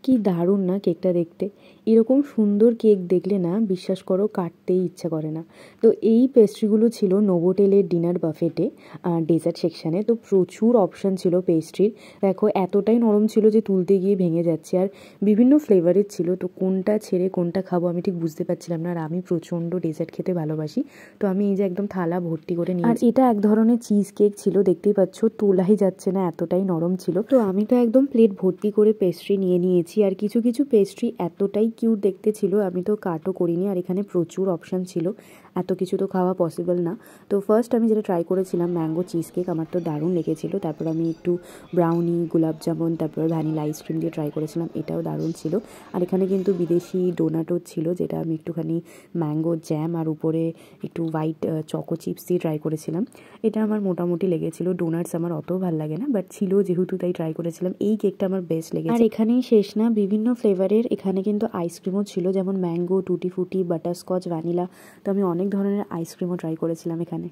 কি দারুণ না কেকটা দেখতে। এরকম সুন্দর কেক দেখলে না বিশ্বাস করো কাটতেই ইচ্ছা করে না। তো এই পেস্ট্রিগুলো ছিল নোভোটেলের ডিনার বাফেটে ডেজার্ট সেকশানে। তো প্রচুর অপশান ছিল পেস্ট্রির। দেখো এতটাই নরম ছিল যে তুলতে গিয়ে ভেঙে যাচ্ছে, আর বিভিন্ন ফ্লেভারের ছিল। তো কোনটা ছেড়ে কোনটা খাবো আমি ঠিক বুঝতে পারছিলাম না। আর আমি প্রচণ্ড ডেজার্ট খেতে ভালোবাসি, তো আমি এই যে একদম থালা ভর্তি করে নিয়েছি। আর এটা এক ধরনের চিজ কেক ছিল, দেখতেই পাচ্ছ তোলাই যাচ্ছে না, এতটাই নরম ছিল। তো আমি তো একদম প্লেট ভর্তি করে পেস্ট্রি নিয়ে নিয়েছি। আর কিছু কিছু পেস্ট্রি এতটাই কিউট দেখতে ছিল, আমি তো কাটও করিনি। আর এখানে প্রচুর অপশান ছিল, এত কিছু তো খাওয়া পসিবল না। তো ফার্স্ট আমি যেটা ট্রাই করেছিলাম ম্যাঙ্গো চিজ কেক, আমার তো দারুণ লেগেছিলো। তারপর আমি একটু ব্রাউনি, গোলাপ জামুন, তারপর ভ্যানিলা আইসক্রিম দিয়ে ট্রাই করেছিলাম, এটাও দারুণ ছিল। আর এখানে কিন্তু বিদেশি ডোনাটও ছিল, যেটা আমি একটুখানি ম্যাঙ্গো জ্যাম আর উপরে একটু হোয়াইট চকো চিপস দিয়ে ট্রাই করেছিলাম। এটা আমার মোটামুটি লেগেছিলো। ডোনাটস আমার অত ভালো লাগে না, বাট ছিল যেহেতু তাই ট্রাই করেছিলাম। এই কেকটা আমার বেস্ট লেগেছে। আর এখানেই শেষ না, বিভিন্ন ফ্লেভারের এখানে কিন্তু আইসক্রিমও ছিল, যেমন ম্যাঙ্গো, টুটি ফুটি, বাটারস্কচ, ভ্যানিলা। তো আমি অনেক ধরনের আইসক্রিমও ট্রাই করেছিলাম এখানে।